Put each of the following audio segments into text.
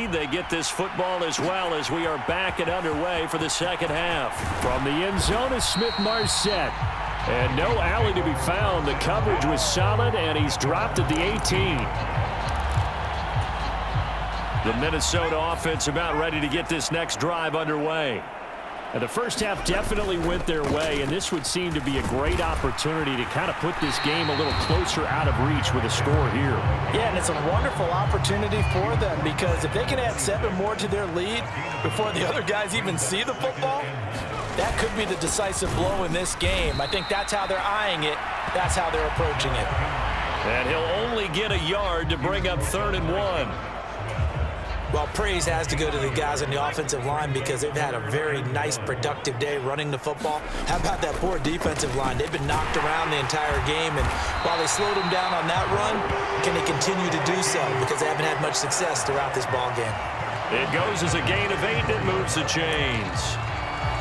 lead, they get this football as well as we are back and underway for the second half. From the end zone is Smith-Marset. And no alley to be found. The coverage was solid, and he's dropped at the 18. The Minnesota offense about ready to get this next drive underway. And the first half definitely went their way, and this would seem to be a great opportunity to kind of put this game a little closer out of reach with a score here. Yeah, and it's a wonderful opportunity for them because if they can add 7 more to their lead before the other guys even see the football, that could be the decisive blow in this game. I think that's how they're eyeing it. That's how they're approaching it. And he'll only get a yard to bring up 3rd and 1. Well, praise has to go to the guys on the offensive line because they've had a very nice, productive day running the football. How about that poor defensive line? They've been knocked around the entire game, and while they slowed them down on that run, can they continue to do so? Because they haven't had much success throughout this ball game. It goes as a gain of 8, and it moves the chains.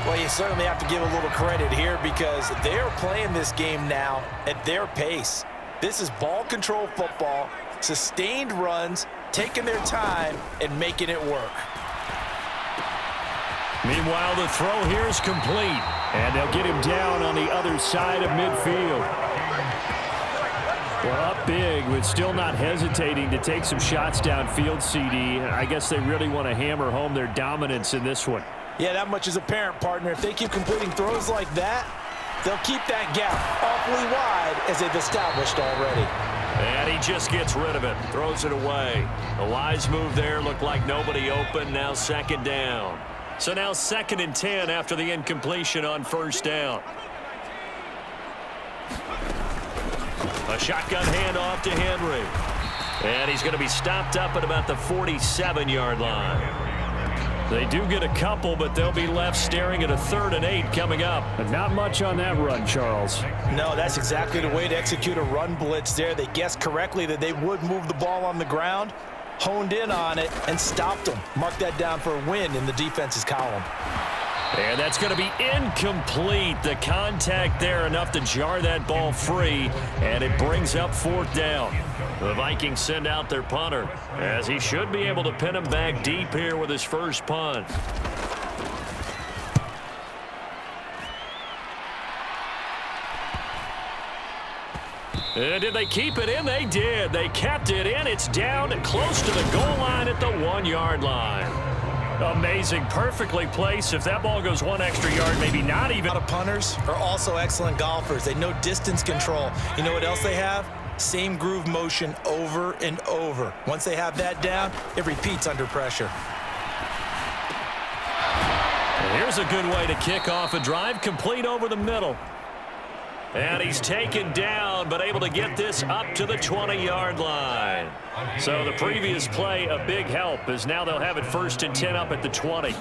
Well, you certainly have to give a little credit here because they're playing this game now at their pace. This is ball control football, sustained runs, taking their time and making it work. Meanwhile, the throw here is complete, and they'll get him down on the other side of midfield. Well, up big, but still not hesitating to take some shots downfield, CD. I guess they really want to hammer home their dominance in this one. Yeah, that much is apparent, partner. If they keep completing throws like that, they'll keep that gap awfully wide as they've established already. And he just gets rid of it, throws it away. The wise move there, looked like nobody open, now 2nd down. So now 2nd and 10 after the incompletion on 1st down. A shotgun handoff to Henry. And he's going to be stopped up at about the 47-yard line. They do get a couple, but they'll be left staring at a 3rd and 8 coming up. But not much on that run, Charles. No, that's exactly the way to execute a run blitz there. They guessed correctly that they would move the ball on the ground, honed in on it, and stopped them. Mark that down for a win in the defense's column. And that's going to be incomplete. The contact there enough to jar that ball free, and it brings up 4th down. The Vikings send out their punter, as he should be able to pin him back deep here with his first punt. And did they keep it in? They did. They kept it in. It's down close to the goal line at the 1-yard line. Amazing. Perfectly placed. If that ball goes 1 extra yard, maybe not even. A lot of punters are also excellent golfers. They know distance control. You know what else they have? Same groove motion over and over. Once they have that down, it repeats under pressure. And here's a good way to kick off a drive, complete over the middle. And he's taken down, but able to get this up to the 20-yard line. So the previous play, a big help, as now they'll have it 1st and 10 up at the 20.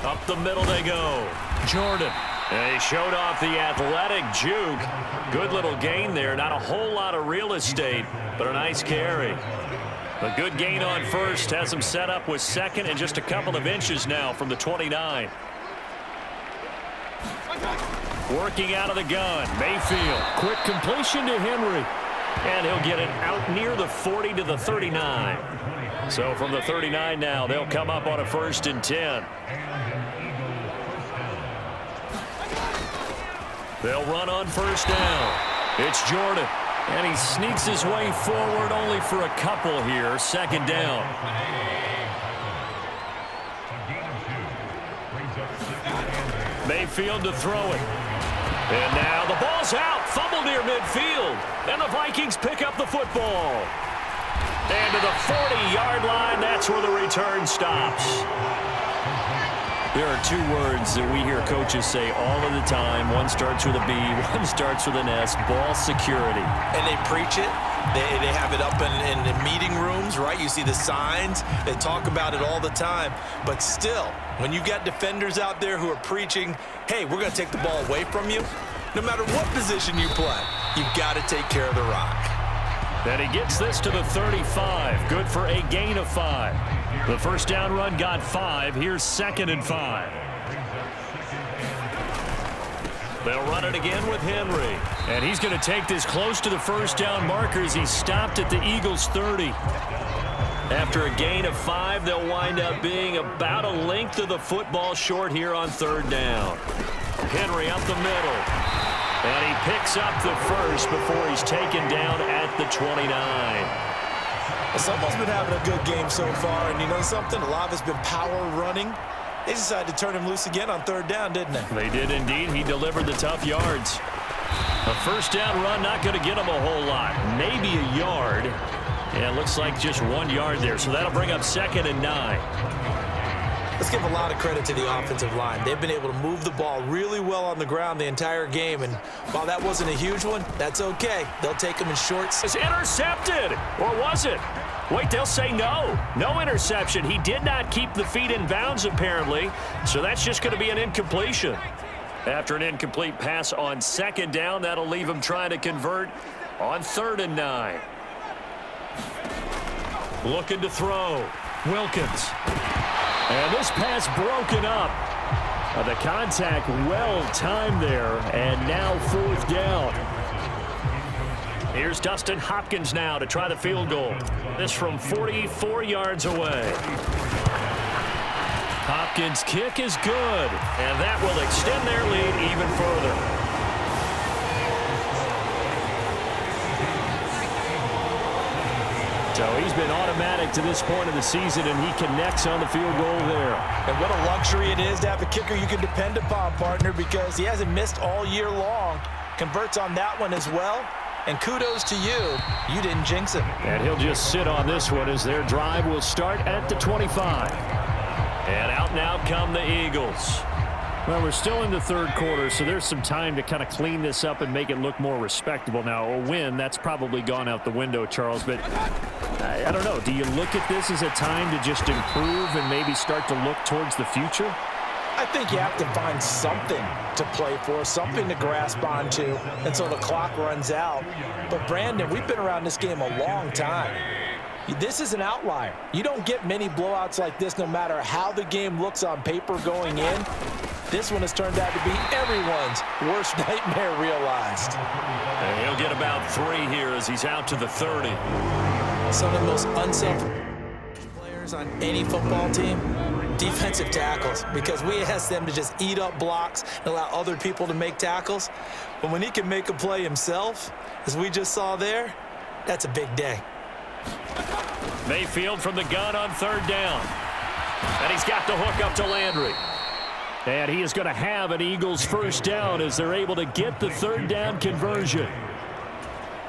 Up the middle they go. Jordan. And he showed off the athletic juke. Good little gain there. Not a whole lot of real estate, but a nice carry. A good gain on 1st. Has him set up with 2nd and just a couple of inches now from the 29. Working out of the gun. Mayfield. Quick completion to Henry. And he'll get it out near the 40 to the 39. So from the 39 now, they'll come up on a 1st and 10. They'll run on 1st down. It's Jordan. And he sneaks his way forward only for a couple here. 2nd down. Mayfield to throw it. And now the ball's out. Fumble near midfield. And the Vikings pick up the football. And to the 40-yard line, that's where the return stops. There are 2 words that we hear coaches say all of the time. One starts with a B, one starts with an S, ball security. And they preach it. They have it up in the meeting rooms, right? You see the signs. They talk about it all the time. But still, when you got defenders out there who are preaching, hey, we're going to take the ball away from you, no matter what position you play, you've got to take care of the rock. And he gets this to the 35. Good for a gain of 5. The 1st down run got 5. Here's 2nd and 5. They'll run it again with Henry. And he's going to take this close to the 1st down marker as he's stopped at the Eagles' 30. After a gain of 5, they'll wind up being about a length of the football short here on third down. Henry up the middle. And he picks up the first before he's taken down at the 29. Someone's been having a good game so far, and you know something? A lot of it's been power running. They decided to turn him loose again on third down, didn't they? They did indeed. He delivered the tough yards. A first down run, not going to get him a whole lot. Maybe a yard. Yeah, it looks like just 1 yard there. So that'll bring up 2nd and 9. Let's give a lot of credit to the offensive line. They've been able to move the ball really well on the ground the entire game. And while that wasn't a huge one, that's okay. They'll take them in shorts. It's intercepted. Or was it? Wait, they'll say no. No interception. He did not keep the feet in bounds, apparently. So that's just going to be an incompletion. After an incomplete pass on 2nd down, that'll leave him trying to convert on 3rd and 9. Looking to throw. Wilkins. And this pass broken up. The contact well timed there. And now 4th down. Here's Dustin Hopkins now to try the field goal. This from 44 yards away. Hopkins' kick is good, and that will extend their lead even further. So he's been automatic to this point of the season, and he connects on the field goal there. And what a luxury it is to have a kicker you can depend upon, partner, because he hasn't missed all year long. Converts on that one as well. And kudos to you. You didn't jinx him. And he'll just sit on this one as their drive will start at the 25. And out now come the Eagles. Well, we're still in the 3rd quarter, so there's some time to kind of clean this up and make it look more respectable. Now, a win, that's probably gone out the window, Charles, but I don't know. Do you look at this as a time to just improve and maybe start to look towards the future? I think you have to find something to play for, something to grasp onto until the clock runs out. But, Brandon, we've been around this game a long time. This is an outlier. You don't get many blowouts like this no matter how the game looks on paper going in. This one has turned out to be everyone's worst nightmare realized. And he'll get about 3 here as he's out to the 30. Some of the most unselfish players on any football team, defensive tackles, because we ask them to just eat up blocks and allow other people to make tackles. But when he can make a play himself, as we just saw there, that's a big day. Mayfield from the gun on 3rd down. And he's got the hook up to Landry. And he is going to have an Eagles first down as they're able to get the 3rd down conversion.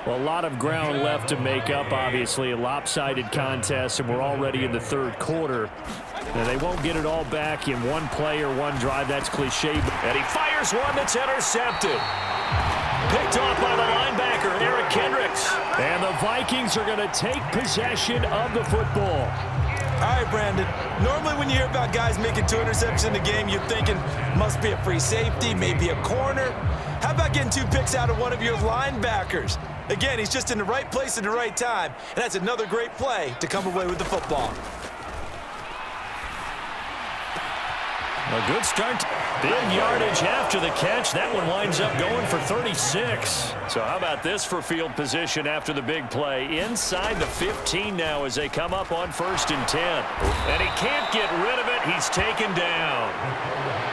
Well, a lot of ground left to make up, obviously. A lopsided contest, and we're already in the 3rd quarter. Now, they won't get it all back in one play or one drive. That's cliche. And he fires one that's intercepted. Picked off by the linebacker, Eric Kendricks. And the Vikings are going to take possession of the football. All right, Brandon. Normally when you hear about guys making 2 interceptions in the game, you're thinking must be a free safety, maybe a corner. How about getting 2 picks out of one of your linebackers? Again, he's just in the right place at the right time, and that's another great play to come away with the football. A good start. Big yardage after the catch. That one winds up going for 36. So how about this for field position after the big play? Inside the 15 now as they come up on 1st and 10. And he can't get rid of it. He's taken down.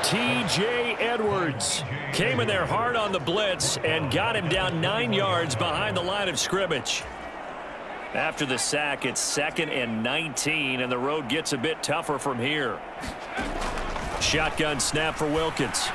T.J. Edwards came in there hard on the blitz and got him down 9 yards behind the line of scrimmage. After the sack, it's 2nd and 19, and the road gets a bit tougher from here. Shotgun snap for Wilkins.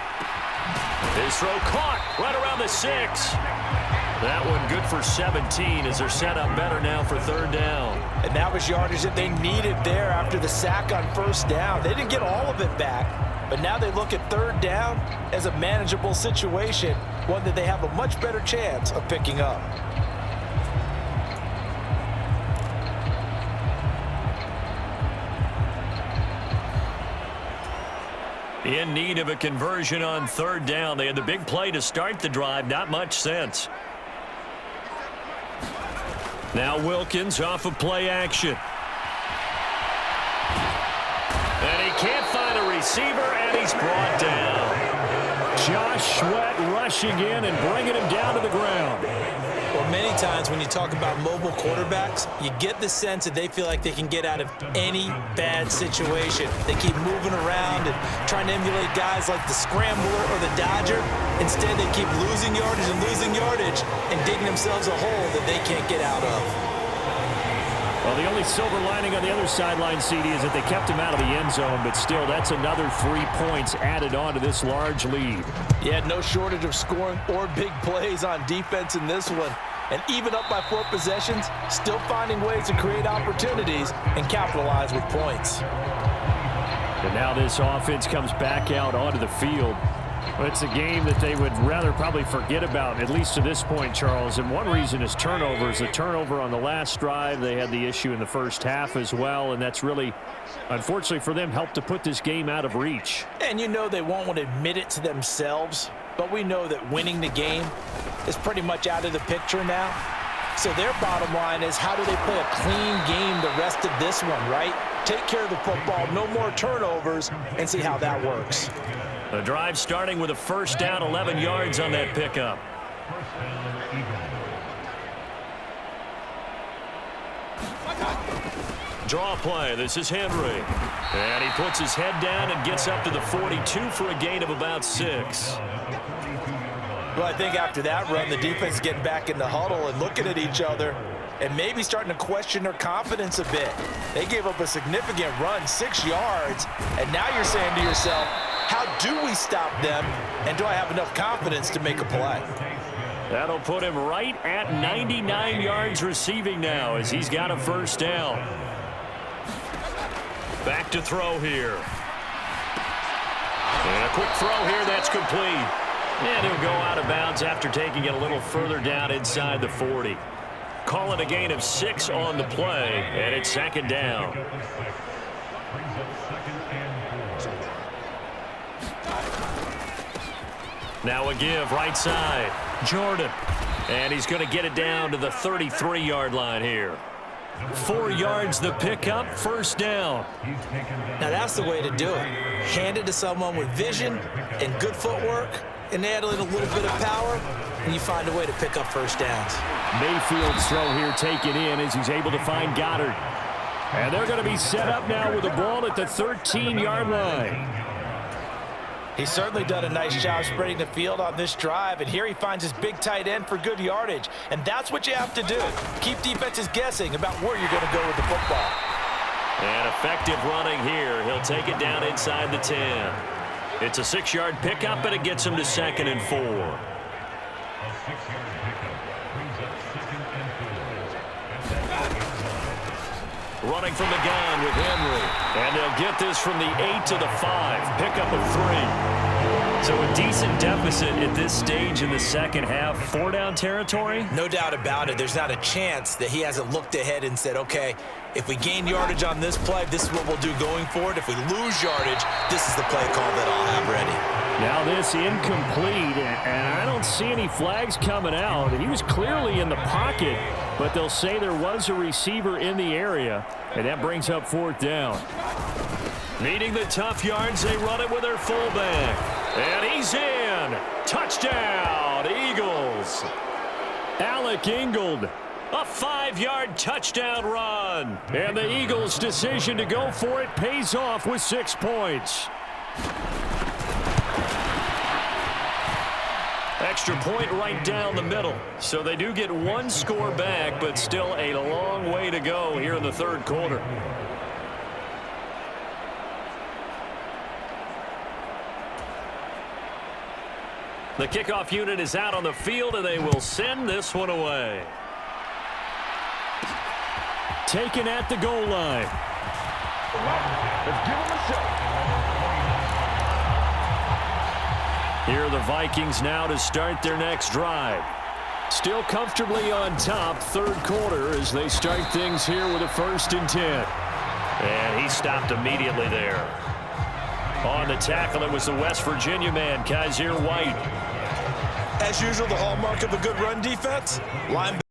His throw caught right around the 6. That one good for 17 as they're set up better now for 3rd down. And that was yardage that they needed there after the sack on 1st down. They didn't get all of it back, but now they look at 3rd down as a manageable situation, one that they have a much better chance of picking up. In need of a conversion on 3rd down. They had the big play to start the drive. Not much sense. Now Wilkins off of play action. And he can't find a receiver, and he's brought down. Josh Sweat rushing in and bringing him down to the ground. Well, many times when you talk about mobile quarterbacks, you get the sense that they feel like they can get out of any bad situation. They keep moving around and trying to emulate guys like the Scrambler or the Dodger. Instead, they keep losing yardage and digging themselves a hole that they can't get out of. Well, the only silver lining on the other sideline, CD, is that they kept him out of the end zone, but still, that's another 3 points added on to this large lead. Yeah, no shortage of scoring or big plays on defense in this one. And even up by 4 possessions, still finding ways to create opportunities and capitalize with points. And now this offense comes back out onto the field. Well, it's a game that they would rather probably forget about, at least to this point, Charles. And one reason is turnovers. The turnover on the last drive, they had the issue in the first half as well, and that's really, unfortunately for them, helped to put this game out of reach. And you know they won't want to admit it to themselves, but we know that winning the game is pretty much out of the picture now. So their bottom line is, how do they play a clean game the rest of this one, right? Take care of the football, no more turnovers, and see how that works. The drive starting with a first down, 11 yards on that pickup. Draw play. This is Henry. And he puts his head down and gets up to the 42 for a gain of about 6. Well, I think after that run, the defense is getting back in the huddle and looking at each other and maybe starting to question their confidence a bit. They gave up a significant run, 6 yards, and now you're saying to yourself, how do we stop them, and do I have enough confidence to make a play? That'll put him right at 99 yards receiving now as he's got a first down. Back to throw here. And a quick throw here, that's complete. And he'll go out of bounds after taking it a little further down inside the 40. Call it a gain of 6 on the play, and it's second down. Now a give right side. Jordan. And he's going to get it down to the 33-yard line here. 4 yards the pickup, first down. Now that's the way to do it. Hand it to someone with vision and good footwork, and add a little bit of power, and you find a way to pick up first downs. Mayfield's throw here taken in as he's able to find Goddard. And they're going to be set up now with the ball at the 13-yard line. He's certainly done a nice job spreading the field on this drive, and here he finds his big tight end for good yardage. And that's what you have to do. Keep defenses guessing about where you're going to go with the football. And effective running here. He'll take it down inside the 10. It's a 6-yard pickup, and it gets him to 2nd and 4. Running from the gun with Henry. And they'll get this from the 8 to the 5. Pickup of 3. So a decent deficit at this stage in the second half. 4-down territory? No doubt about it. There's not a chance that he hasn't looked ahead and said, okay, if we gain yardage on this play, this is what we'll do going forward. If we lose yardage, this is the play call that I'll have ready. Now this incomplete, and I don't see any flags coming out. He was clearly in the pocket, but they'll say there was a receiver in the area, and that brings up 4th down. Needing the tough yards, they run it with their fullback. And he's in. Touchdown, Eagles. Alec Ingold. A 5-yard touchdown run. And the Eagles' decision to go for it pays off with 6 points. Extra point right down the middle. So they do get 1 score back, but still a long way to go here in the third quarter. The kickoff unit is out on the field, and they will send this one away. Taken at the goal line. Let's give him a shot. Here are the Vikings now to start their next drive. Still comfortably on top, third quarter, as they start things here with a 1st and 10. And he stopped immediately there. On the tackle, it was the West Virginia man, Kaiser White. As usual, the hallmark of a good run defense, linebacker.